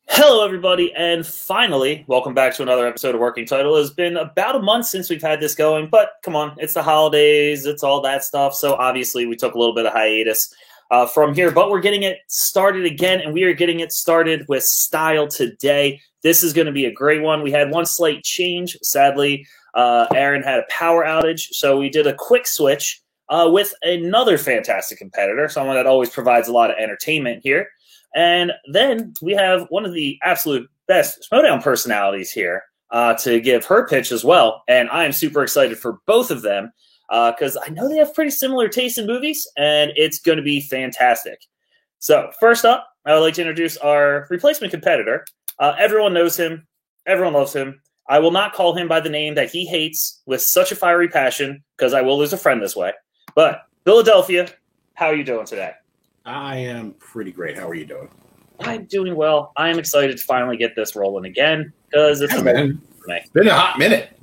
Hello, everybody, and finally, welcome back to another episode of Working Title. It's been about a month since we've had this going, but come on, it's the holidays, it's all that stuff, so obviously we took a little bit of hiatus from here, but we're getting it started again, and we are getting it started with style today. This is going to be a great one. We had one slight change. Sadly, Aaron had a power outage, so we did a quick switch with another fantastic competitor, someone that always provides a lot of entertainment here. And then we have one of the absolute best Schmoedown personalities here to give her pitch as well. And I am super excited for both of them because I know they have pretty similar tastes in movies, and it's going to be fantastic. So first up, I would like to introduce our replacement competitor. Everyone knows him. Everyone loves him. I will not call him by the name that he hates with such a fiery passion because I will lose a friend this way. But Philadelphia, how are you doing today? I am pretty great. How are you doing? I'm doing well. I am excited to finally get this rolling again because it's been a hot minute.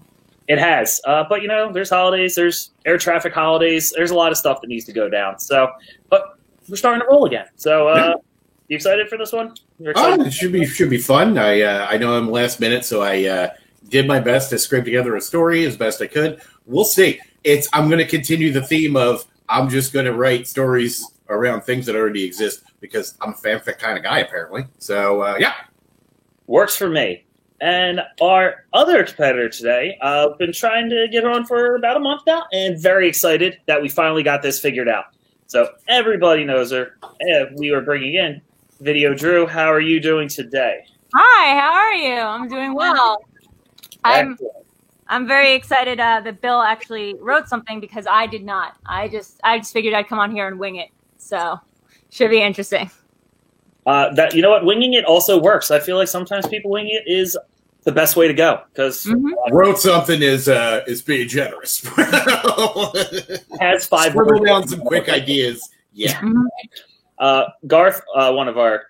It has. But, you know, there's holidays, there's air traffic holidays, there's a lot of stuff that needs to go down. So, but we're starting to roll again. So, you excited for this one? It should be fun. I know I'm last minute, so I did my best to scrape together a story as best I could. We'll see. I'm going to continue the theme of I'm just going to write stories around things that already exist because I'm a fanfic kind of guy, apparently. So, yeah. Works for me. And our other competitor today, I've been trying to get her on for about a month now and very excited that we finally got this figured out. So everybody knows her. We are bringing in Video Drew. How are you doing today? Hi, how are you? I'm doing well. I'm very excited that Bill actually wrote something because I did not. I just figured I'd come on here and wing it. So, should be interesting. You know what? Winging it also works. I feel like sometimes people winging it is the best way to go because wrote something is being generous. Has 5 scribble down some quick ideas. Yeah. Garth, one of our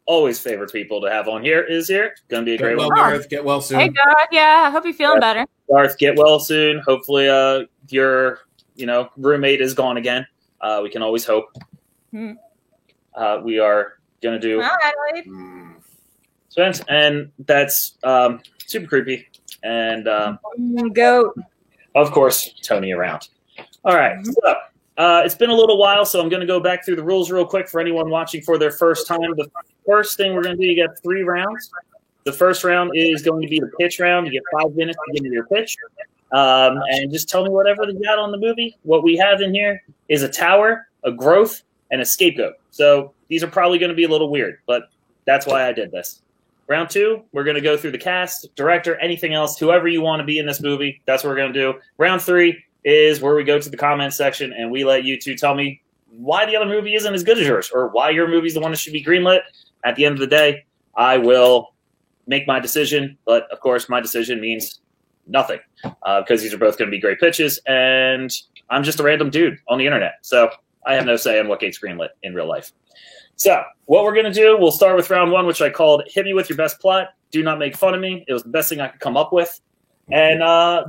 always favorite people to have on here, is here. Going to be a great one. Garth, get well soon. Hey, Garth. Yeah, I hope you're feeling better. Garth, get well soon. Hopefully, your roommate is gone again. We can always hope. We are going to do Spence, and that's super creepy. And goat. Of course, Tony around. All right. So it's been a little while, so I'm going to go back through the rules real quick for anyone watching for their first time. The first thing we're going to do, you get 3 rounds. The first round is going to be the pitch round. You get 5 minutes to get into your pitch. And just tell me whatever you got on the movie. What we have in here is a tower, a growth, and a scapegoat. So these are probably going to be a little weird, but that's why I did this. Round 2, we're going to go through the cast, director, anything else, whoever you want to be in this movie. That's what we're going to do. Round 3 is where we go to the comment section and we let you two tell me why the other movie isn't as good as yours or why your movie's the one that should be greenlit. At the end of the day, I will make my decision, but of course my decision means nothing because these are both going to be great pitches, and I'm just a random dude on the internet, so I have no say on what gets greenlit in real life. So what we're going to do, we'll start with round 1, which I called Hit Me With Your Best Plot. Do not make fun of me. It was the best thing I could come up with. And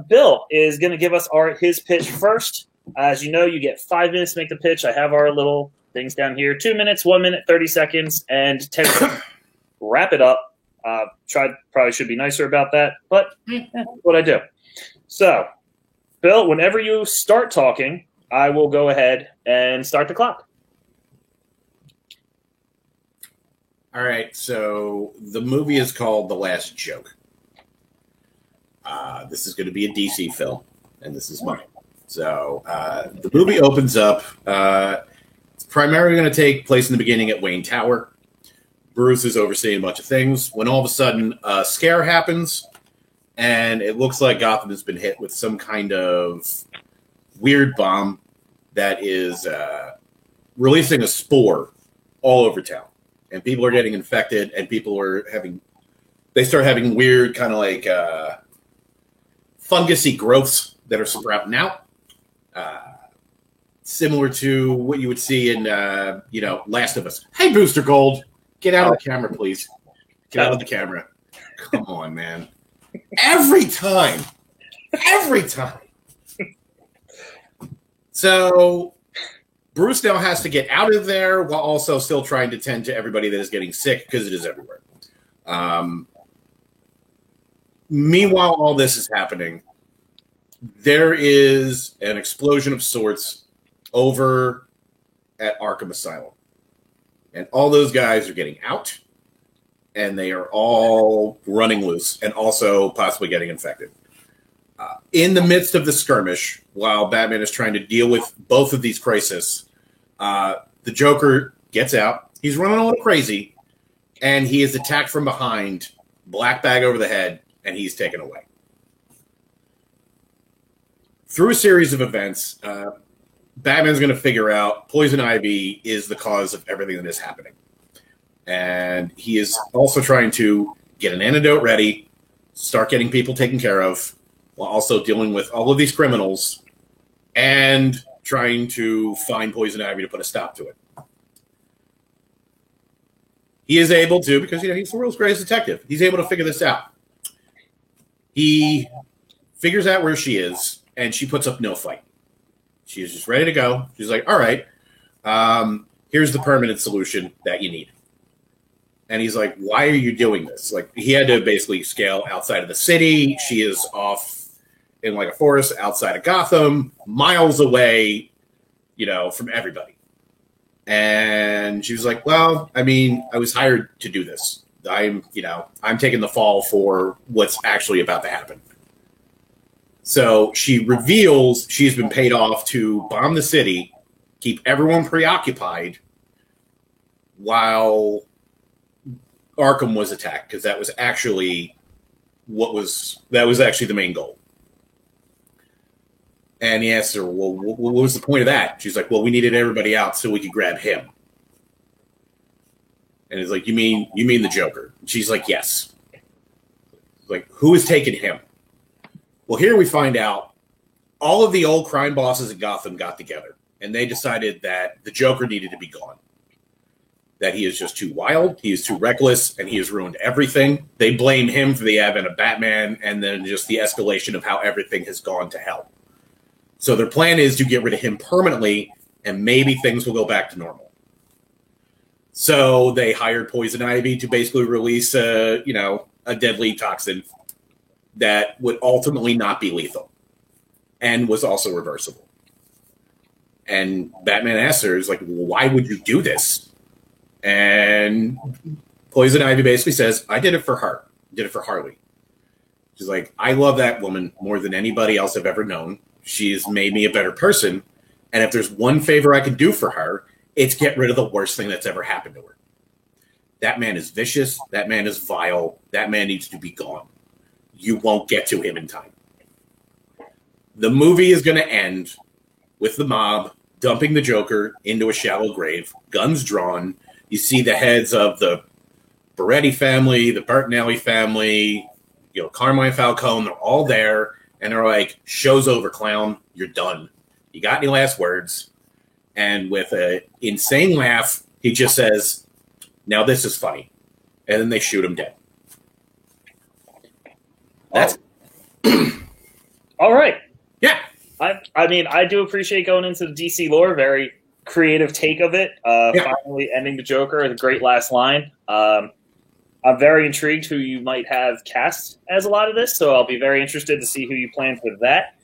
Bill is going to give us his pitch first. As you know, you get 5 minutes to make the pitch. I have our little things down here. 2 minutes, 1 minute, 30 seconds, and 10 seconds. Wrap it up. Probably should be nicer about that, but what I do. So, Bill, whenever you start talking, I will go ahead and start the clock. All right, so the movie is called The Last Joke. This is going to be a DC film, and this is mine. So the movie opens up. It's primarily going to take place in the beginning at Wayne Tower. Bruce is overseeing a bunch of things when all of a sudden a scare happens, and it looks like Gotham has been hit with some kind of weird bomb that is releasing a spore all over town. And people are getting infected, and people are they start having weird kind of like fungusy growths that are sprouting out. Similar to what you would see in, Last of Us. Hey, Booster Gold, get out of the camera, please. Get out of the camera. Come on, man. Every time. So Bruce now has to get out of there while also still trying to tend to everybody that is getting sick because it is everywhere. Meanwhile, all this is happening. There is an explosion of sorts over at Arkham Asylum. And all those guys are getting out, and they are all running loose and also possibly getting infected. In the midst of the skirmish, while Batman is trying to deal with both of these crises, the Joker gets out. He's running a little crazy, and he is attacked from behind, black bag over the head, and he's taken away. Through a series of events, Batman's going to figure out Poison Ivy is the cause of everything that is happening. And he is also trying to get an antidote ready, start getting people taken care of, while also dealing with all of these criminals and trying to find Poison Ivy to put a stop to it. He is able to, because he's the world's greatest detective, he's able to figure this out. He figures out where she is, and she puts up no fight. She is just ready to go. She's like, all right, here's the permanent solution that you need. And he's like, why are you doing this? Like, he had to basically scale outside of the city. She is off in like a forest outside of Gotham, miles away, from everybody. And she was like, well, I mean, I was hired to do this. I'm taking the fall for what's actually about to happen. So she reveals she's been paid off to bomb the city, keep everyone preoccupied while Arkham was attacked, because that was actually the main goal. And he asked her, well, what was the point of that? She's like, well, we needed everybody out so we could grab him. And he's like, you mean the Joker? And she's like, yes. Like, who has taken him? Well, here we find out all of the old crime bosses in Gotham got together, and they decided that the Joker needed to be gone. That he is just too wild, he is too reckless, and he has ruined everything. They blame him for the advent of Batman and then just the escalation of how everything has gone to hell. So their plan is to get rid of him permanently, and maybe things will go back to normal. So they hired Poison Ivy to basically release a deadly toxin that would ultimately not be lethal and was also reversible. And Batman asks her, is like, well, why would you do this? And Poison Ivy basically says, I did it for her. I did it for Harley. She's like, I love that woman more than anybody else I've ever known. She's made me a better person. And if there's one favor I can do for her, it's get rid of the worst thing that's ever happened to her. That man is vicious. That man is vile. That man needs to be gone. You won't get to him in time. The movie is going to end with the mob dumping the Joker into a shallow grave, guns drawn. You see the heads of the Beretti family, the Bertinelli family, Carmine Falcone, they're all there, and they're like, show's over, clown. You're done. You got any last words? And with an insane laugh, he just says, now this is funny. And then they shoot him dead. That's all right. Yeah. I mean, I do appreciate going into the DC lore. Very creative take of it. Finally ending the Joker, the great last line. I'm very intrigued who you might have cast as a lot of this, so I'll be very interested to see who you plan for that.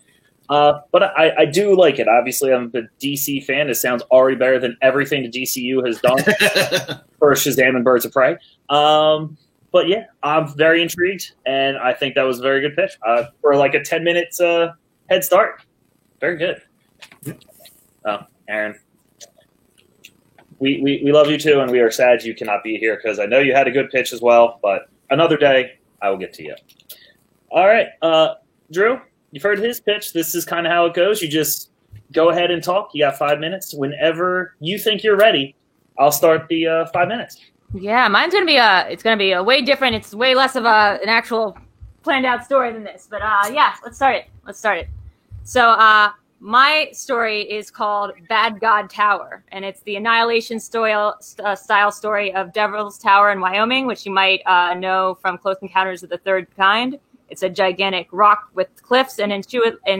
But I do like it. Obviously, I'm a DC fan. It sounds already better than everything the DCU has done for Shazam and Birds of Prey. But yeah, I'm very intrigued, and I think that was a very good pitch for like a 10 minutes head start. Very good. Aaron, we love you too, and we are sad you cannot be here because I know you had a good pitch as well. But another day, I will get to you. All right, Drew, you've heard his pitch. This is kind of how it goes. You just go ahead and talk. You got 5 minutes. Whenever you think you're ready, I'll start the 5 minutes. Yeah, mine's gonna be a way different. It's way less of an actual planned out story than this. But yeah, let's start it. So my story is called Bad God Tower, and it's the Annihilation style story of Devil's Tower in Wyoming, which you might know from Close Encounters of the Third Kind. It's a gigantic rock with cliffs, and in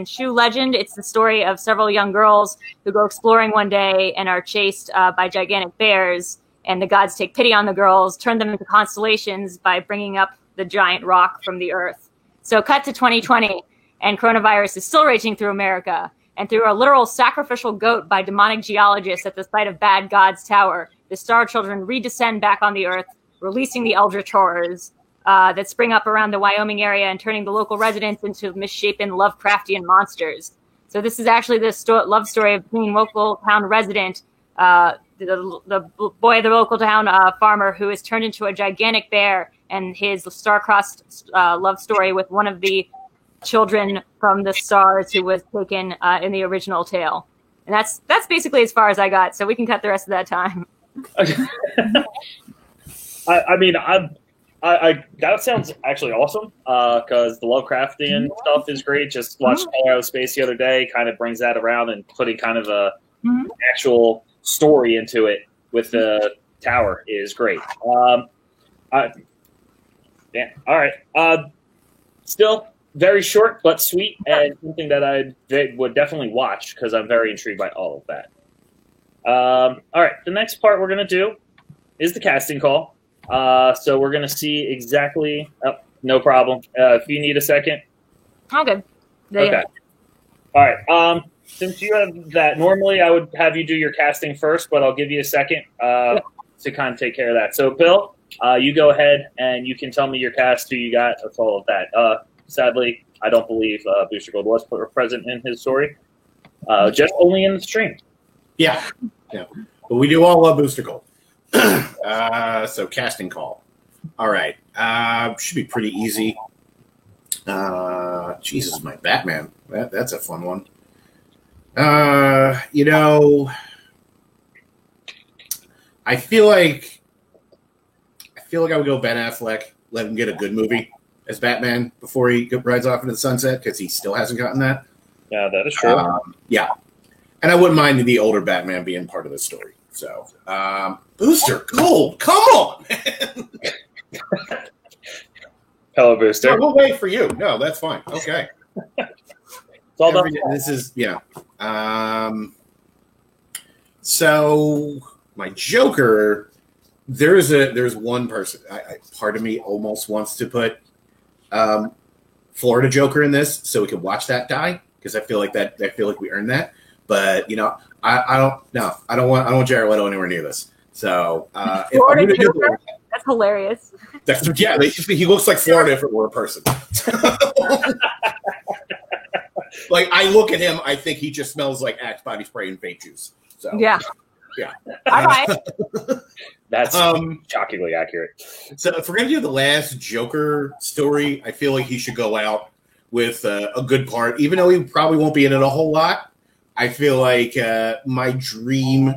Shoe legend, it's the story of several young girls who go exploring one day and are chased by gigantic bears, and the gods take pity on the girls, turn them into constellations by bringing up the giant rock from the earth. So cut to 2020, and coronavirus is still raging through America, and through a literal sacrificial goat by demonic geologists at the site of Bad God's Tower, the Star Children redescend back on the earth, releasing the eldritch horrors that spring up around the Wyoming area and turning the local residents into misshapen Lovecraftian monsters. So this is actually the love story of being local town resident, the boy of the local town farmer who is turned into a gigantic bear, and his star-crossed love story with one of the children from the stars who was taken in the original tale. And that's basically as far as I got, so we can cut the rest of that time. I mean, that sounds actually awesome because the Lovecraftian stuff is great. Just watched Color Out of Space the other day, kind of brings that around and putting kind of a actual story into it with the tower is great. Yeah, all right. Still very short but sweet, and something that I would definitely watch because I'm very intrigued by all of that. All right, the next part we're going to do is the casting call. So we're going to see exactly – oh, no problem. If you need a second. Okay. Okay. All right. Since you have that, normally I would have you do your casting first, but I'll give you a second to kind of take care of that. So, Bill, you go ahead and you can tell me your cast, who you got, with all of that. Sadly, I don't believe Booster Gold was present in his story, just only in the stream. Yeah. But we do all love Booster Gold. So casting call. All right. Should be pretty easy. Jesus, my Batman. That's a fun one. I feel like I would go Ben Affleck, let him get a good movie as Batman before he rides off into the sunset, because he still hasn't gotten that. Yeah, that is true. Yeah. And I wouldn't mind the older Batman being part of the story. So, Booster Gold, come on, man. Hello, Booster. We'll wait for you. No, that's fine. Okay. It's all about this is, so my Joker, there's one person. Part of me almost wants to put Florida Joker in this so we can watch that die, because I feel like we earned that. But I don't want Jared Leto anywhere near this. So Florida Joker? That's hilarious. He looks like Florida if it were a person. Like, I look at him, I think he just smells like Axe body spray and vape juice. So yeah. All right. That's shockingly accurate. So if we're gonna do the last Joker story, I feel like he should go out with a good part, even though he probably won't be in it a whole lot. I feel like my dream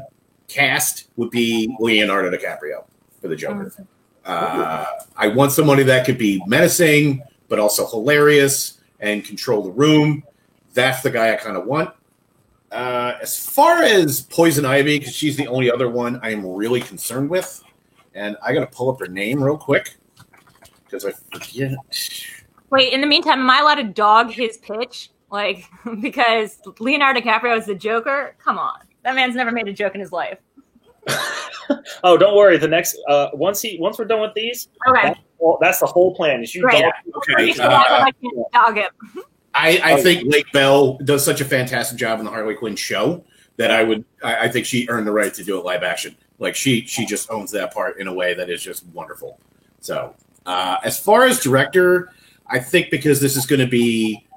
cast would be Leonardo DiCaprio for the Joker. I want somebody that could be menacing, but also hilarious and control the room. That's the guy I kind of want. As far as Poison Ivy, because she's the only other one I am really concerned with, and I got to pull up her name real quick because I forget. Wait, in the meantime, am I allowed to dog his pitch? Like, because Leonardo DiCaprio is the Joker? Come on. That man's never made a joke in his life. Oh, don't worry. The next once we're done with these, okay, that's the whole plan. Is you right. Okay. I can't dog him. I think Lake Bell does such a fantastic job in the Harley Quinn show that I think she earned the right to do it live action. Like, she just owns that part in a way that is just wonderful. So as far as director, I think because this is going to be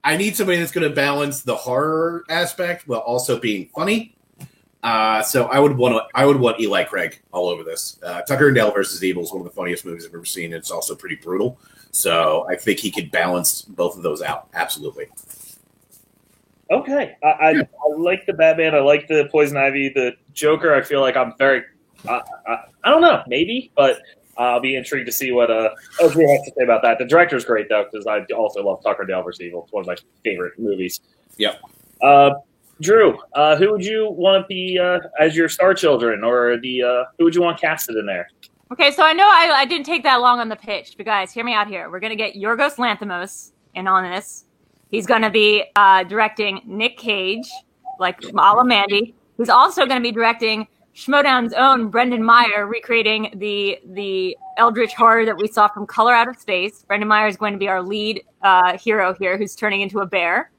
I need somebody that's going to balance the horror aspect while also being funny. So I would want Eli Craig all over this. Tucker and Dale versus Evil is one of the funniest movies I've ever seen. It's also pretty brutal. So I think he could balance both of those out. Absolutely. Okay. I like the Batman. I like the Poison Ivy. The Joker, I feel like I'm very I don't know, maybe, but I'll be intrigued to see what we have to say about that. The director's great, though, because I also love Tucker and Dale vs. Evil. It's one of my favorite movies. Yep. Drew, who would you want to be as your star children, or who would you want casted in there? Okay, so I know I didn't take that long on the pitch, but guys, hear me out here. We're going to get Yorgos Lanthimos in on this. He's going to be directing Nick Cage, like a la Mandy. He's also going to be directing Schmoedown's own Brendan Meyer, recreating the eldritch horror that we saw from Color Out of Space. Brendan Meyer is going to be our lead hero here, who's turning into a bear.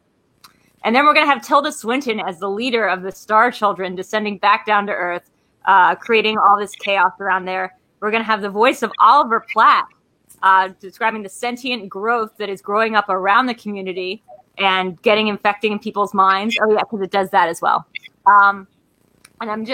And then we're going to have Tilda Swinton as the leader of the Star Children, descending back down to Earth, creating all this chaos around there. We're going to have the voice of Oliver Platt, describing the sentient growth that is growing up around the community and infecting in people's minds. Oh, yeah, because it does that as well. And I'm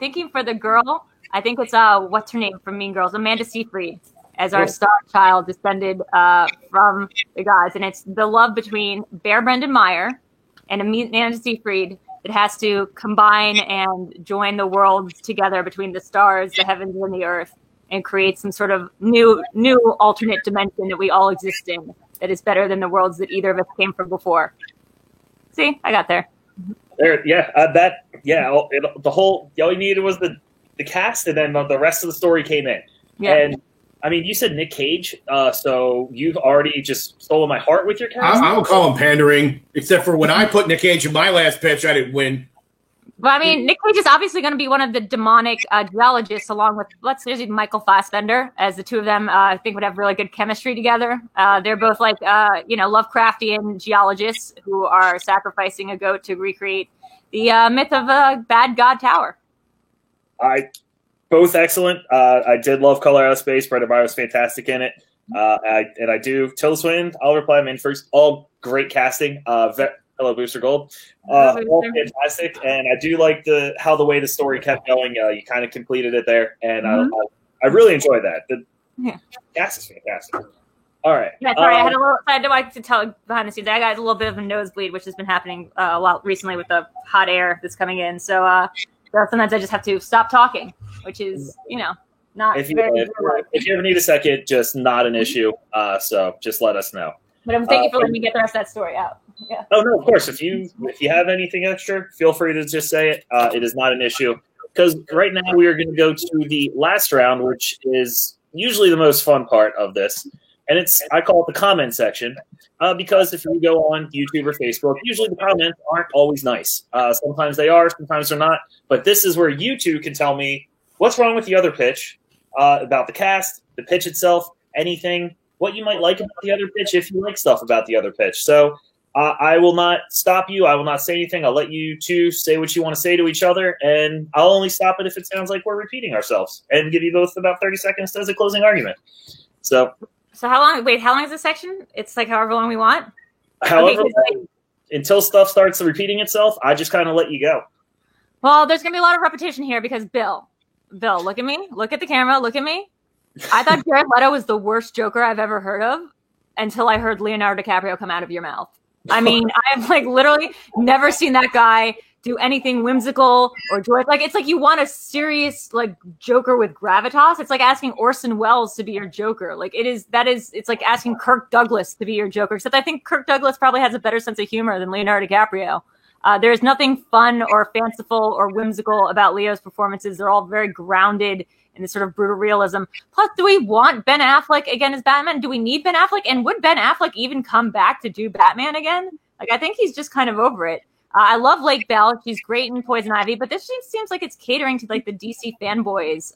thinking for the girl, I think it's, what's her name from Mean Girls? Amanda Seyfried as our star child descended from the gods. And it's the love between Bear Brendan Meyer and Amanda Seyfried that has to combine and join the worlds together between the stars, the heavens, and the earth, and create some sort of new alternate dimension that we all exist in that is better than the worlds that either of us came from before. See, I got there. All you needed was the cast, and then the rest of the story came in. Yeah. And I mean, you said Nick Cage, so you've already just stolen my heart with your cast. I will call him pandering, except for when I put Nick Cage in my last pitch, I didn't win. Well, I mean, Nick Cage is obviously going to be one of the demonic geologists, along with Michael Fassbender, as the two of them I think would have really good chemistry together. They're both like Lovecraftian geologists who are sacrificing a goat to recreate the myth of a bad god tower. Both excellent. I did love Color Out of Space. Brendan Meyer was fantastic in it. I do. Tilda Swinton, Oliver Platt, Main First, all great casting. Hello, Booster Gold. All fantastic, and I do like how the way the story kept going. You kind of completed it there, and I really enjoyed that. The cast is fantastic. All right. Yeah, sorry, I had to tell behind the scenes. I got a little bit of a nosebleed, which has been happening a lot recently with the hot air that's coming in. So sometimes I just have to stop talking, which is not. If you ever need a second, just not an issue. So just let us know. But thank you for letting me get the rest of that story out. Yeah. Oh no, of course. If you have anything extra, feel free to just say it. It is not an issue, because right now we are going to go to the last round, which is usually the most fun part of this, and I call it the comment section, because if you go on YouTube or Facebook, usually the comments aren't always nice. Sometimes they are, sometimes they're not. But this is where you two can tell me what's wrong with the other pitch, about the cast, the pitch itself, anything, what you might like about the other pitch if you like stuff about the other pitch. So I will not stop you. I will not say anything. I'll let you two say what you want to say to each other, and I'll only stop it if it sounds like we're repeating ourselves, and give you both about 30 seconds as a closing argument. So how long? Wait, how long is this section? It's like however long we want. However long, until stuff starts repeating itself. I just kind of let you go. Well, there's going to be a lot of repetition here because Bill, look at me. Look at the camera. Look at me. I thought Jared Leto was the worst Joker I've ever heard of until I heard Leonardo DiCaprio come out of your mouth. I mean, I've literally never seen that guy do anything whimsical or joyous. It's like you want a serious Joker with gravitas. It's like asking Orson Welles to be your Joker. It's like asking Kirk Douglas to be your Joker. Except I think Kirk Douglas probably has a better sense of humor than Leonardo DiCaprio. There's nothing fun or fanciful or whimsical about Leo's performances. They're all very grounded in this sort of brutal realism. Plus, do we want Ben Affleck again as Batman? Do we need Ben Affleck? And would Ben Affleck even come back to do Batman again? I think he's just kind of over it. I love Lake Bell. She's great in Poison Ivy, but this seems like it's catering to the DC fanboys,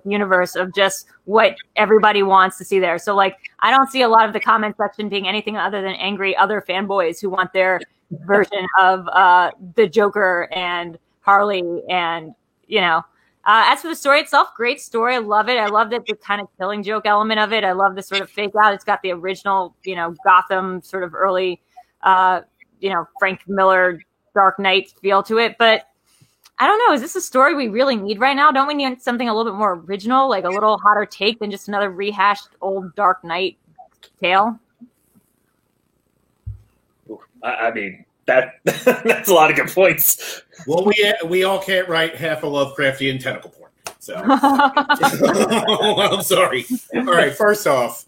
universe of just what everybody wants to see there. So I don't see a lot of the comment section being anything other than angry other fanboys who want their version of the Joker and Harley and as for the story itself, great story. I love it. I love the kind of Killing Joke element of it. I love the sort of fake out. It's got the original, Gotham sort of early, Frank Miller Dark Knight feel to it. But I don't know. Is this a story we really need right now? Don't we need something a little bit more original, like a little hotter take than just another rehashed old Dark Knight tale? I mean, that's a lot of good points. Well, we all can't write half a Lovecraftian tentacle porn. So I'm sorry. All right, first off,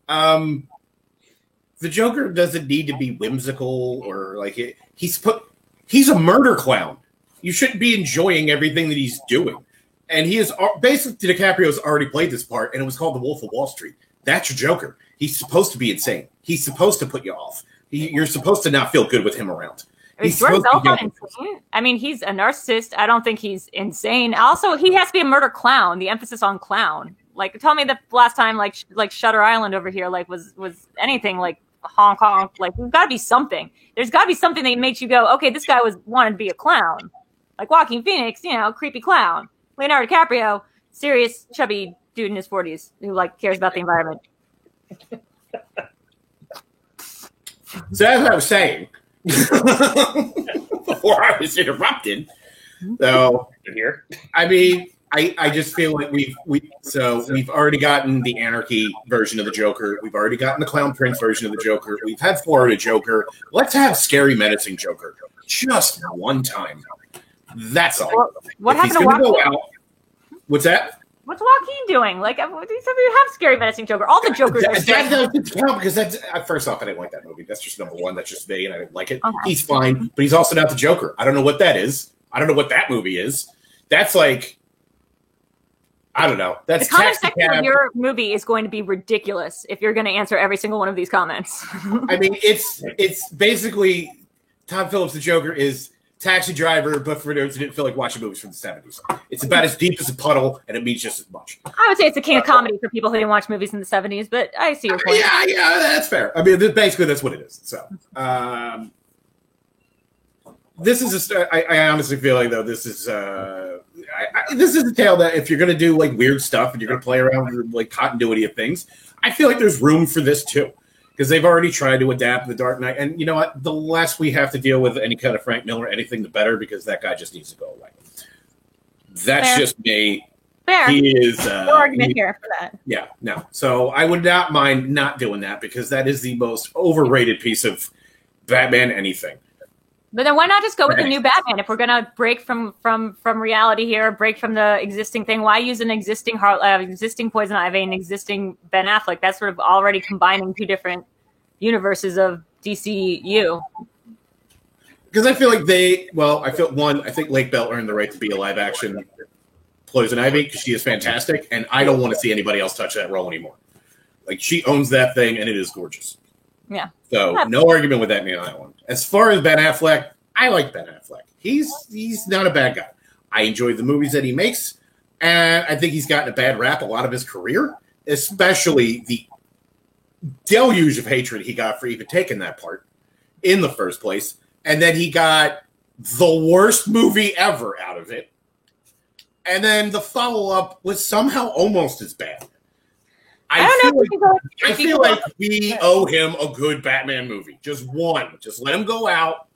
the Joker doesn't need to be whimsical or he's a murder clown. You shouldn't be enjoying everything that he's doing. And he is basically DiCaprio's already played this part, and it was called The Wolf of Wall Street. That's your Joker. He's supposed to be insane. He's supposed to put you off. You're supposed to not feel good with him around. Is Jordan Belfort insane? I mean, he's a narcissist. I don't think he's insane. Also, he has to be a murder clown. The emphasis on clown. Like, tell me the last time, like Shutter Island over here, like was anything like Hong Kong? Like, there's got to be something. There's got to be something that makes you go, okay, this guy wanted to be a clown. Like Joaquin Phoenix, creepy clown. Leonardo DiCaprio, serious chubby dude in his 40s who like cares about the environment. So as I was saying. Before I was interrupted. So here, I mean, I just feel like we've already gotten the anarchy version of the Joker. We've already gotten the Clown Prince version of the Joker. We've had Florida Joker. Let's have scary, menacing Joker just one time. That's all. Well, what happened to Joaquin? What's that? What's Joaquin doing? Like, you have scary, menacing Joker. All the Jokers are scary. That doesn't count because that's first off, I didn't like that movie. That's just number one. That's just vague, and I didn't like it. Okay. He's fine, but he's also not the Joker. I don't know what that is. I don't know what that movie is. That's like, I don't know. That's the comment section of your movie is going to be ridiculous if you're going to answer every single one of these comments. I mean, it's basically Tom Phillips, the Joker, is Taxi Driver, but for those who didn't feel like watching movies from the 70s. It's about as deep as a puddle, and it means just as much. I would say it's a king of comedy for people who didn't watch movies in the 70s, but I see your point. Yeah, that's fair. I mean, basically, that's what it is. So, this is I honestly feel like, though, this is this is a tale that if you're going to do, like, weird stuff and you're going to play around with, like, continuity of things, I feel like there's room for this, too. Because they've already tried to adapt The Dark Knight. And you know what? The less we have to deal with any kind of Frank Miller, anything, the better, because that guy just needs to go away. That's Fair. Just me. Fair. He is... no argument here for that. Yeah, no. So I would not mind not doing that, because that is the most overrated piece of Batman anything. But then why not just go with the new Batman? If we're going to break from reality here, break from the existing thing, why use an existing Poison Ivy and existing Ben Affleck? That's sort of already combining two different universes of DCU. Because I feel like I think Lake Bell earned the right to be a live action Poison Ivy because she is fantastic, and I don't want to see anybody else touch that role anymore. Like, she owns that thing, and it is gorgeous. Yeah. So no argument with that on that one. As far as Ben Affleck, I like Ben Affleck. He's not a bad guy. I enjoy the movies that he makes, and I think he's gotten a bad rap a lot of his career, especially the deluge of hatred he got for even taking that part in the first place. And then he got the worst movie ever out of it. And then the follow-up was somehow almost as bad. I feel like we owe him a good Batman movie. Just one. Just let him go out.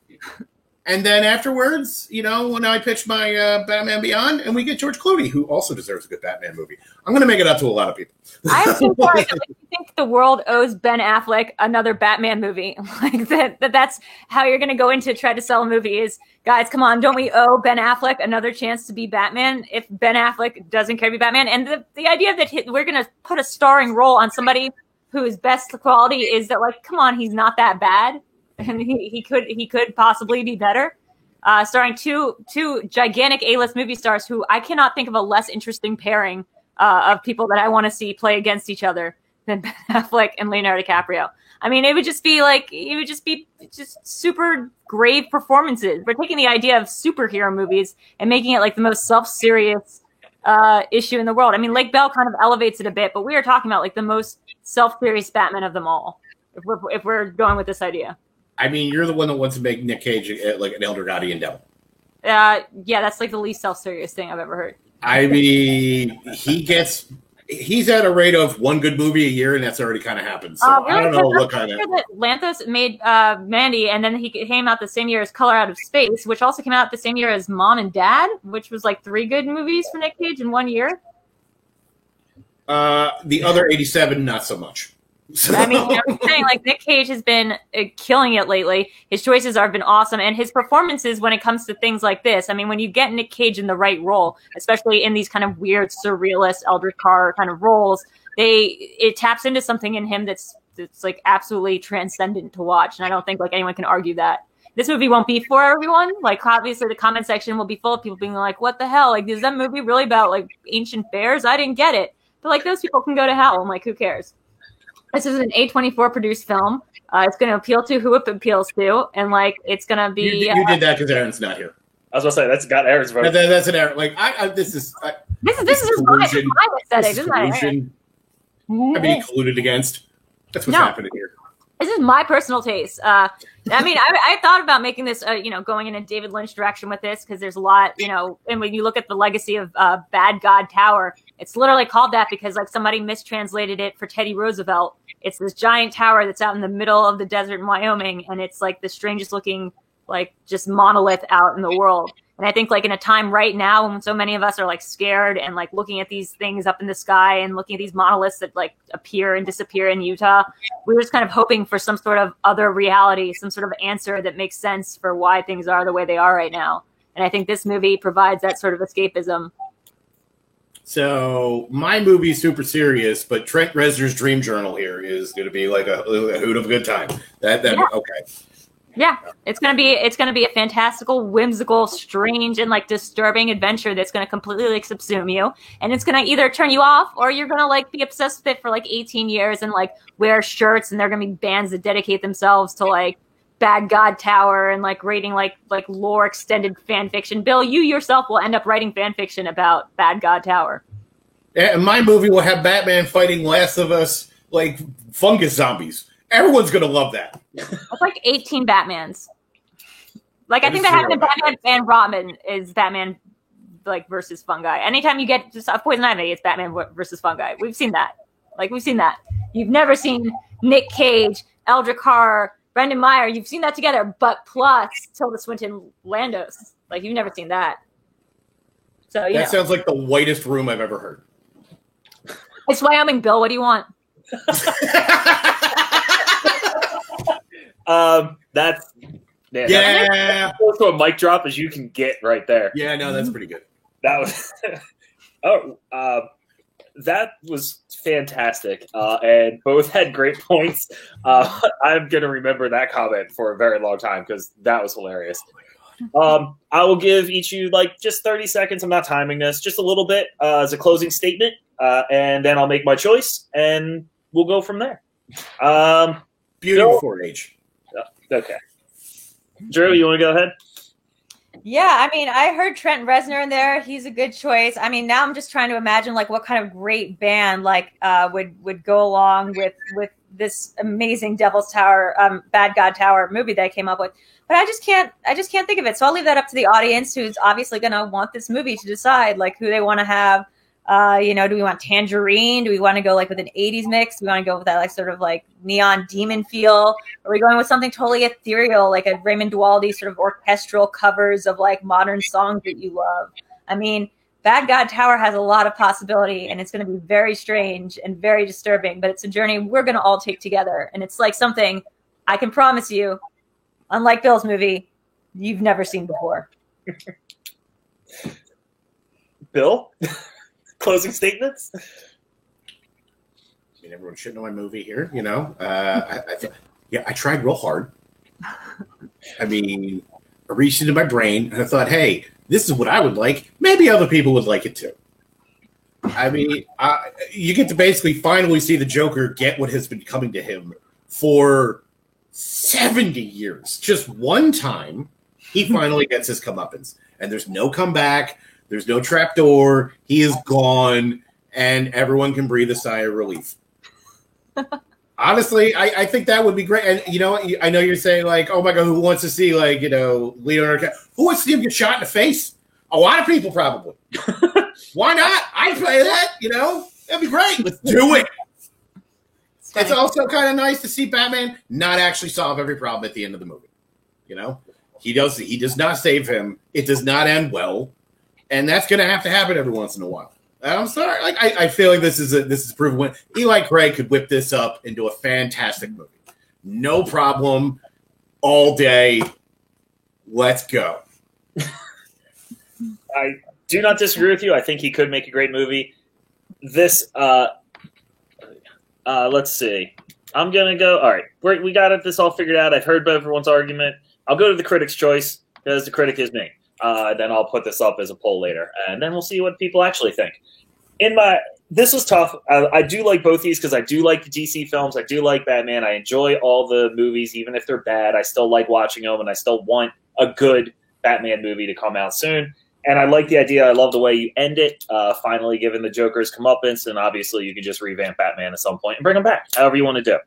And then afterwards, when I pitch my Batman Beyond, and we get George Clooney, who also deserves a good Batman movie. I'm going to make it up to a lot of people. I'm so sorry. I think the world owes Ben Affleck another Batman movie. Like that's how you're going to go into try to sell a movie is, guys, come on, don't we owe Ben Affleck another chance to be Batman if Ben Affleck doesn't care to be Batman? And the idea that we're going to put a starring role on somebody whose best quality is that, like, come on, he's not that bad. And he could possibly be better. Starring two gigantic A-list movie stars who I cannot think of a less interesting pairing of people that I want to see play against each other than Ben Affleck and Leonardo DiCaprio. I mean, it would just be super grave performances. We're taking the idea of superhero movies and making it like the most self-serious issue in the world. I mean, Lake Bell kind of elevates it a bit, but we are talking about like the most self-serious Batman of them all. If we're going with this idea. I mean, you're the one that wants to make Nick Cage like an elder guardian devil. Yeah, that's like the least self-serious thing I've ever heard. I mean, he's at a rate of one good movie a year, and that's already kind of happened. So really? I don't know what kind of. Lanthus made Mandy, and then he came out the same year as Color Out of Space, which also came out the same year as Mom and Dad, which was like 3 good movies for Nick Cage in 1 year. The other 87, not so much. I mean, I'm saying, like, Nick Cage has been killing it lately. His choices have been awesome, and his performances when it comes to things like this. I mean, when you get Nick Cage in the right role, especially in these kind of weird, surrealist Eldritch Carr kind of roles, it taps into something in him that's like absolutely transcendent to watch. And I don't think like anyone can argue that. this movie won't be for everyone. Like, obviously, the comment section will be full of people being like, "What the hell? Like, is that movie really about like ancient bears? I didn't get it." But like, those people can go to hell. I'm like, who cares? This is an A24 produced film. It's going to appeal to who it appeals to, and like, it's going to be. You did that because Aaron's not here. I was gonna say that's got Aaron's vote. That's an Aaron. Like, this is my aesthetic. This is not Aaron. I'm being colluded against. That's what's happening here. This is my personal taste. I mean, I thought about making this, going in a David Lynch direction with this because there's a lot, and when you look at the legacy of Bad God Tower, it's literally called that because like somebody mistranslated it for Teddy Roosevelt. It's this giant tower that's out in the middle of the desert in Wyoming, and it's like the strangest looking, like just monolith out in the world. And I think like in a time right now when so many of us are like scared and like looking at these things up in the sky and looking at these monoliths that like appear and disappear in Utah, we were just kind of hoping for some sort of other reality, some sort of answer that makes sense for why things are the way they are right now. And I think this movie provides that sort of escapism. So my movie is super serious, but Trent Reznor's dream journal here is going to be like a hoot of a good time. Okay. Yeah, it's gonna be a fantastical, whimsical, strange, and like disturbing adventure that's gonna completely like subsume you, and it's gonna either turn you off or you're gonna like be obsessed with it for like 18 years and like wear shirts, and there are gonna be bands that dedicate themselves to like Bad God Tower and like rating like lore extended fan fiction. Bill, you yourself will end up writing fan fiction about Bad God Tower. And my movie will have Batman fighting Last of Us like fungus zombies. Everyone's gonna love that. It's like 18 Batmans. Like I think that happened in Batman and Robin is Batman like versus fungi. Anytime you get just a Poison Ivy, it's Batman versus fungi. We've seen that. You've never seen Nick Cage, Eldrick Horror, Brendan Meyer. You've seen that together, but plus Tilda Swinton Landos. Like you've never seen that. So that sounds like the whitest room I've ever heard. It's Wyoming, Bill. What do you want? That's close to a mic drop as you can get right there. Yeah, no, that's pretty good. That was that was fantastic, and both had great points. I'm gonna remember that comment for a very long time because that was hilarious. I will give each of you like just 30 seconds. I'm not timing this, just a little bit as a closing statement, and then I'll make my choice, and we'll go from there. Beauty before age. Okay. Drew, you want to go ahead? Yeah, I mean, I heard Trent Reznor in there. He's a good choice. I mean, now I'm just trying to imagine like what kind of great band like would go along with this amazing Devil's Tower, Bad God Tower movie that I came up with. But I just can't think of it. So I'll leave that up to the audience, who's obviously going to want this movie to decide like who they want to have. Do we want Tangerine? Do we want to go like with an 80s mix? Do we want to go with that like sort of like neon demon feel? Are we going with something totally ethereal, like a Raymond Dualdi sort of orchestral covers of like modern songs that you love? I mean, Bad God Tower has a lot of possibility, and it's going to be very strange and very disturbing, but it's a journey we're going to all take together. And it's like something I can promise you, unlike Bill's movie, you've never seen before. Bill? Closing statements? I mean, everyone should know my movie here, I tried real hard. I mean, I reached into my brain and I thought, hey, this is what I would like. Maybe other people would like it too. I mean, you get to basically finally see the Joker get what has been coming to him for 70 years. Just one time, he finally gets his comeuppance. And there's no comeback. There's no trapdoor. He is gone, and everyone can breathe a sigh of relief. Honestly, I think that would be great. And I know you're saying like, oh my god, who wants to see like Leonardo? Who wants to see him get shot in the face? A lot of people probably. Why not? I'd play that. That'd be great. Let's do it. It's also kind of nice to see Batman not actually solve every problem at the end of the movie. He does not save him. It does not end well. And that's going to have to happen every once in a while. I'm sorry. Like I feel like this is proven when Eli Craig could whip this up into a fantastic movie. No problem. All day. Let's go. I do not disagree with you. I think he could make a great movie. This, let's see. I'm going to go. All right. We got this all figured out. I've heard everyone's argument. I'll go to the critic's choice because the critic is me. Then I'll put this up as a poll later, and then we'll see what people actually think. This was tough. I do like both these because I do like the DC films. I do like Batman. I enjoy all the movies, even if they're bad. I still like watching them, and I still want a good Batman movie to come out soon. And I like the idea. I love the way you end it, finally giving the Joker's comeuppance, and obviously you can just revamp Batman at some point and bring him back, however you want to do.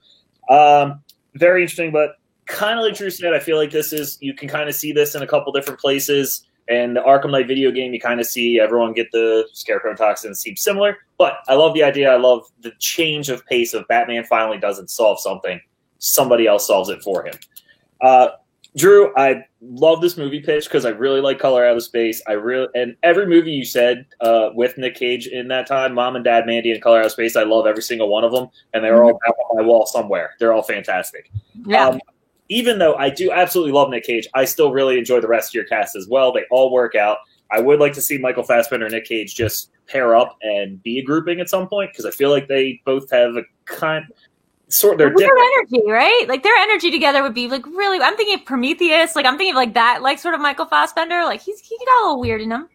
Very interesting, but kind of like Drew said, I feel like you can kind of see this in a couple different places. And the Arkham Knight video game, you kind of see everyone get the Scarecrow toxin. Seems similar, but I love the idea. I love the change of pace of Batman finally doesn't solve something. Somebody else solves it for him. Drew, I love this movie pitch because I really like Color Out of Space. And every movie you said with Nick Cage in that time, Mom and Dad, Mandy, and Color Out of Space, I love every single one of them. And they're all back on my wall somewhere. They're all fantastic. Yeah. Even though I do absolutely love Nick Cage, I still really enjoy the rest of your cast as well. They all work out. I would like to see Michael Fassbender and Nick Cage just pair up and be a grouping at some point because I feel like they both have a they're different energy, right? Like their energy together would be like really. I'm thinking of Prometheus. Like I'm thinking of like that, like sort of Michael Fassbender. Like he got a little weird in him.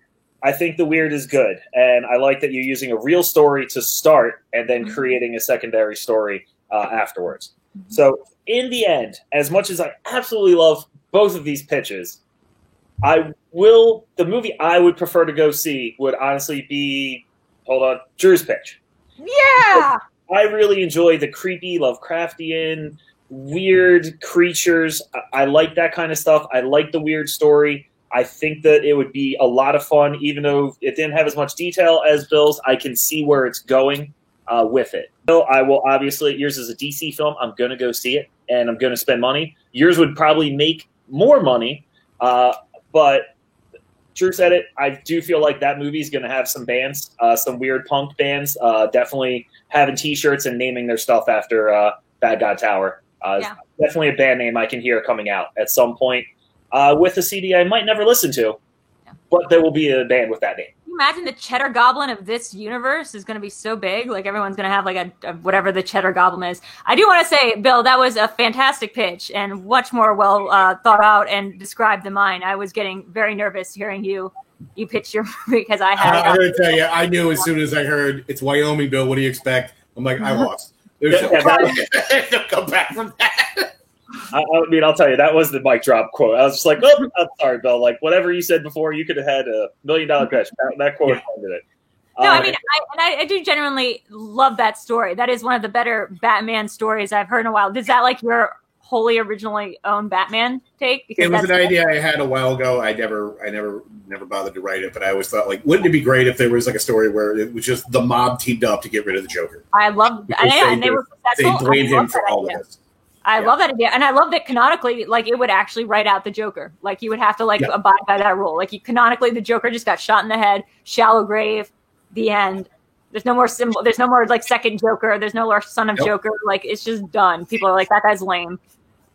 I think the weird is good, and I like that you're using a real story to start and then creating a secondary story afterwards. So in the end, as much as I absolutely love both of these pitches, the movie I would prefer to go see would honestly be, Drew's pitch. Yeah! I really enjoy the creepy, Lovecraftian, weird creatures. I like that kind of stuff. I like the weird story. I think that it would be a lot of fun, even though it didn't have as much detail as Bill's. I can see where it's going with it. So I will obviously, yours is a DC film. I'm going to go see it, and I'm going to spend money. Yours would probably make more money, but Drew said it. I do feel like that movie is going to have some bands, some weird punk bands, definitely having T-shirts and naming their stuff after Bad God Tower. Definitely a band name I can hear coming out at some point with a CD I might never listen to, but there will be a band with that name. Can you imagine the Cheddar Goblin of this universe is going to be so big? Like everyone's going to have like a whatever the Cheddar Goblin is. I do want to say, Bill, that was a fantastic pitch and much more well thought out and described than mine. I was getting very nervous hearing you pitch your movie because I had. I'm going to tell you, I knew as soon as I heard it's Wyoming, Bill. What do you expect? I'm like, I lost. There's no come back from that. I mean, I'll tell you, that was the mic drop quote. I was just like, oh, I'm sorry, Bill. Like, whatever you said before, you could have had $1 million pitch. That quote ended it. No, I mean, I do genuinely love that story. That is one of the better Batman stories I've heard in a while. Is that like your wholly originally owned Batman take? Because it was an idea I had a while ago. I never bothered to write it, but I always thought, like, wouldn't it be great if there was like a story where it was just the mob teamed up to get rid of the Joker? I love that. And they were successful. They blamed him for all of this. I love that idea. And I love that canonically, like, it would actually write out the Joker. Like, you would have to, abide by that rule. Like, canonically, the Joker just got shot in the head, shallow grave, the end. There's no more symbol. There's no more, second Joker. There's no more son of Joker. Like, it's just done. People are like, that guy's lame.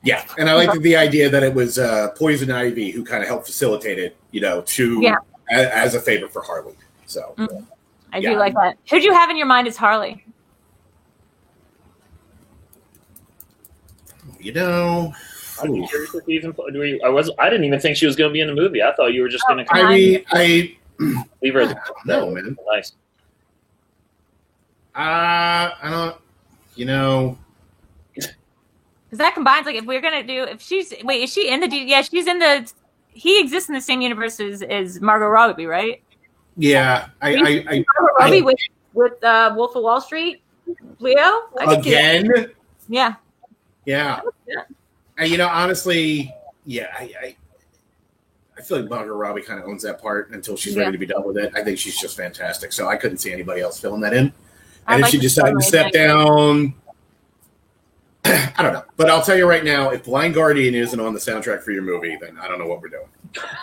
Yeah. And I like the idea that it was Poison Ivy who kind of helped facilitate it, as a favor for Harley. So, I do like that. Who'd you have in your mind as Harley? I'd be curious if I didn't even think she was going to be in the movie. I thought you were just going to. I leave her. No, man. Nice. I don't. Because that combines, if we're gonna do, is she in the? Yeah, she's in the. He exists in the same universe as Margot Robbie, right? Yeah, Margot Robbie with Wolf of Wall Street, Leo again. Yeah. Yeah. Honestly, I feel like Margot Robbie kind of owns that part until she's ready to be done with it. I think she's just fantastic. So I couldn't see anybody else filling that in. And if she decided to step down, I don't know. But I'll tell you right now, if Blind Guardian isn't on the soundtrack for your movie, then I don't know what we're doing.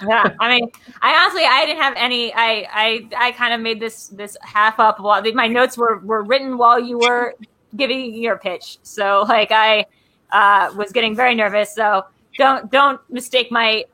Yeah, I mean, I didn't have any. I kind of made this half up. My notes were written while you were giving your pitch. So I was getting very nervous. So don't mistake my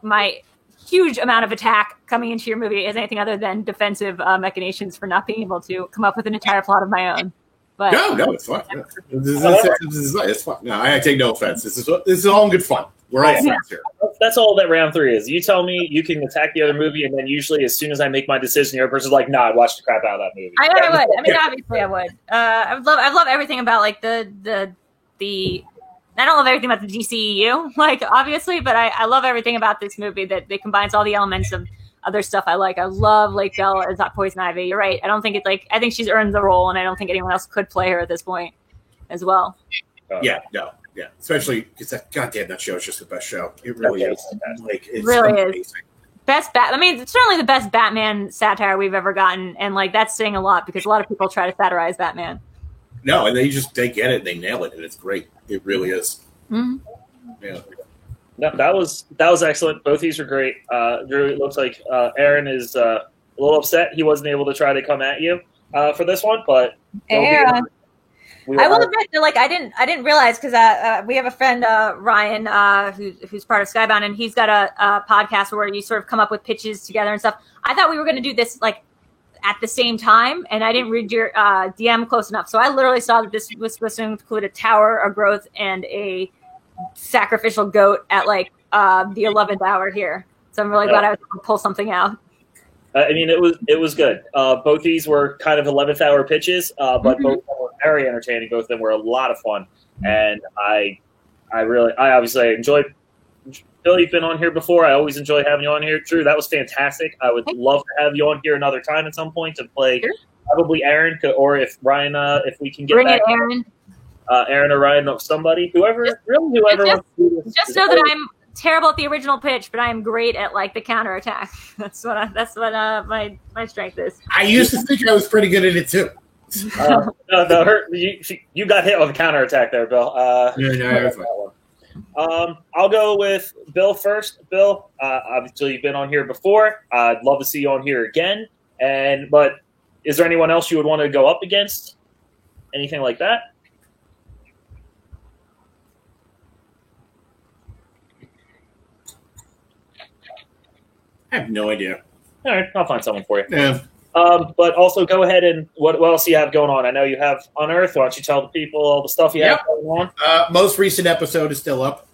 huge amount of attack coming into your movie as anything other than defensive machinations for not being able to come up with an entire plot of my own. But no, it's fine. It's fine. No, I take no offense. This is all in good fun. We're all friends here. That's all that round 3 is. You tell me you can attack the other movie, and then usually as soon as I make my decision, the other person's like, "Nah, I watched the crap out of that movie." I would. I mean, obviously, I would. I love everything about like the. I don't love everything about the DCEU, like obviously, but I love everything about this movie that it combines all the elements of other stuff I like. I love Lake Bell as Poison Ivy. You're right. I don't think I think she's earned the role, and I don't think anyone else could play her at this point as well. Yeah, especially because that show is just the best show. It really is. Like, it's really amazing. is. I mean, it's certainly the best Batman satire we've ever gotten, and like that's saying a lot because a lot of people try to satirize Batman. No, and they get it, they nail it, and it's great. It really is. Mm-hmm. Yeah. No, that was excellent. Both these were great. Drew, it looks like Aaron is a little upset he wasn't able to try to come at you for this one, but Aaron. I will admit that, like, I didn't realize because we have a friend Ryan who's part of Skybound, and he's got a podcast where you sort of come up with pitches together and stuff. I thought we were going to do this like at the same time, and I didn't read your DM close enough, so I literally saw that this was supposed to include a tower, a growth, and a sacrificial goat at like the 11th hour here. So I'm really glad I was able to pull something out. I mean, it was good. Both these were kind of 11th hour pitches, but both of them were very entertaining. Both of them were a lot of fun, and I obviously enjoyed. Bill, you've been on here before. I always enjoy having you on here. Drew, that was fantastic. I would love to have you on here another time at some point to play probably Aaron, or if Ryan, if we can get bring back it, Aaron. Aaron or Ryan, somebody, whoever wants to do this. Just know that I'm terrible at the original pitch, but I am great at like the counterattack. That's what my strength is. I used to think I was pretty good at it too. You got hit on the counterattack there, Bill. I'll go with Bill first. Bill, obviously you've been on here before. I'd love to see you on here again. But is there anyone else you would want to go up against? Anything like that? I have no idea. All right, I'll find someone for you. Yeah. But also go ahead and what else do you have going on? I know you have Unearthed. Why don't you tell the people all the stuff you have going on? Most recent episode is still up.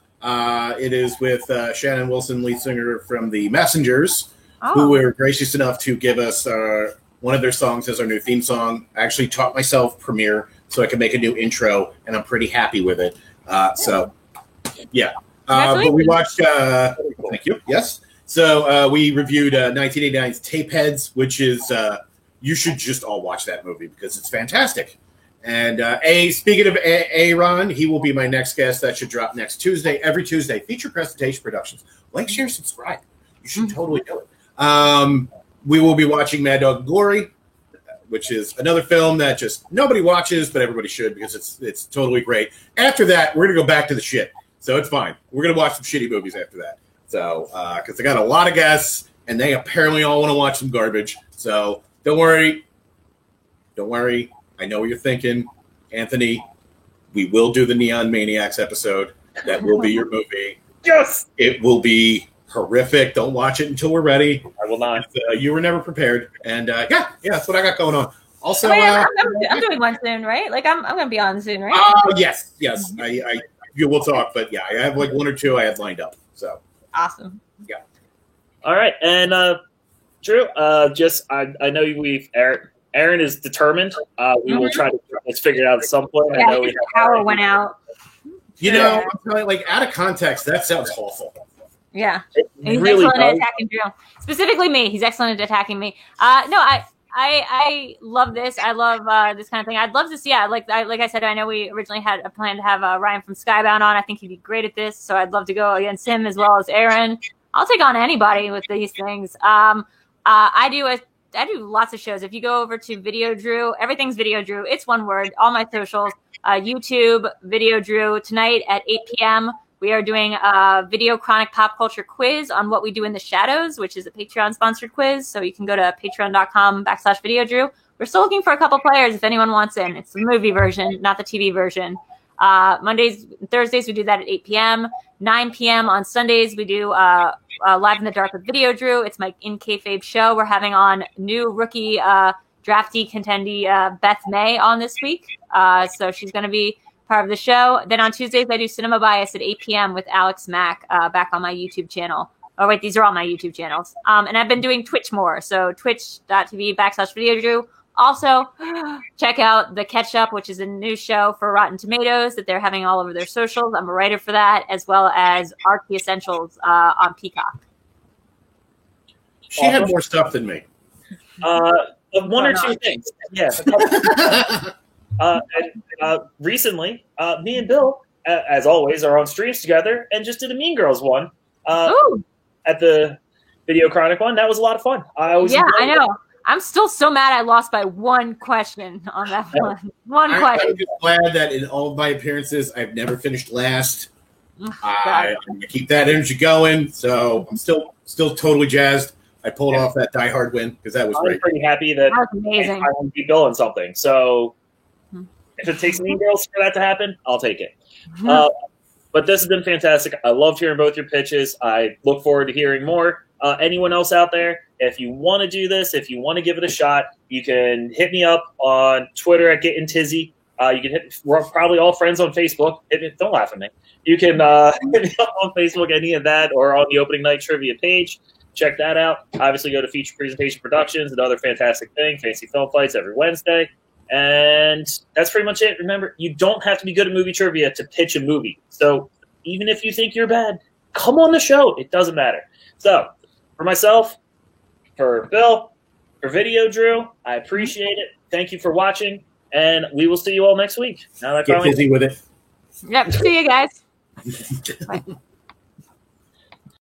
It is with Shannon Wilson, lead singer from The Messengers, who were gracious enough to give us one of their songs as our new theme song. I actually taught myself Premiere so I could make a new intro, and I'm pretty happy with it. But we watched thank you. Yes. So we reviewed 1989's Tapeheads, which is you should just all watch that movie because it's fantastic. And speaking of Aaron, he will be my next guest. That should drop next Tuesday, every Tuesday. Feature Presentation Productions. Like, share, subscribe. You should totally do it. We will be watching Mad Dog Glory, which is another film that just nobody watches, but everybody should because it's totally great. After that, we're gonna go back to the shit, so it's fine. We're gonna watch some shitty movies after that. So, because I got a lot of guests, and they apparently all want to watch some garbage. So, don't worry. I know what you're thinking, Anthony. We will do the Neon Maniacs episode. That will be your movie. Yes! It will be horrific. Don't watch it until we're ready. I will not. You were never prepared. And, that's what I got going on. Also, I'm doing one soon, right? Like, I'm going to be on soon, right? Yes. We'll talk. But, yeah, I have like one or two I have lined up. So. Awesome. Yeah. All right, and Drew, I know Aaron is determined. We will try to get this figured out at some point. Yeah, I know his power went out. You know, I'm telling you, like, out of context, that sounds awful. Yeah, he's really excellent at does. attacking Drew. Specifically me, he's excellent at attacking me. I love this. I love this kind of thing. I'd love to see. Like I said, I know we originally had a plan to have Ryan from Skybound on. I think he'd be great at this. So I'd love to go against him as well as Aaron. I'll take on anybody with these things. I do lots of shows. If you go over to Video Drew, everything's Video Drew. It's one word. All my socials, YouTube, Video Drew. Tonight at 8 p.m. we are doing a Video Chronic Pop Culture quiz on what we do in the shadows, which is a Patreon-sponsored quiz. So you can go to patreon.com/VideoDrew. We're still looking for a couple players if anyone wants in. It's the movie version, not the TV version. Mondays, Thursdays, we do that at 8 p.m. 9 p.m. on Sundays, we do Live in the Dark with Video Drew. It's my In Kayfabe show. We're having on new rookie draftee contendee Beth May on this week. So she's going to be part of the show. Then on Tuesdays, I do Cinema Bias at 8 p.m. with Alex Mack back on my YouTube channel. Oh, wait, these are all my YouTube channels. And I've been doing Twitch more. So twitch.tv/VideoDrew. Also, check out The Catch Up, which is a new show for Rotten Tomatoes that they're having all over their socials. I'm a writer for that, as well as Archie Essentials on Peacock. She had more stuff than me. One or two things. Yeah. Recently, me and Bill, as always, are on streams together and just did a Mean Girls one at the Video Chronic one. That was a lot of fun. I know. I'm still so mad I lost by one question on that one. Question. I'm just glad that in all of my appearances, I've never finished last. I'm going to keep that energy going. So I'm still totally jazzed. I pulled off that Die Hard win because that was great. I'm pretty happy that was amazing. I want to beat Bill on something. So if it takes Mean Girls for that to happen, I'll take it. But this has been fantastic. I loved hearing both your pitches. I look forward to hearing more. Anyone else out there, if you want to do this, if you want to give it a shot, you can hit me up on Twitter at Getting Tizzy. You can we're probably all friends on Facebook. Don't laugh at me. You can hit me up on Facebook, any of that, or on the opening night trivia page. Check that out. Obviously, go to Feature Presentation Productions, another fantastic thing. Fancy Film Fights every Wednesday. And that's pretty much it. Remember, you don't have to be good at movie trivia to pitch a movie. So even if you think you're bad, come on the show. It doesn't matter. So for myself, for Bill, for Video Drew, I appreciate it. Thank you for watching, and we will see you all next week. Get busy with it. Yep. See you guys. Bye.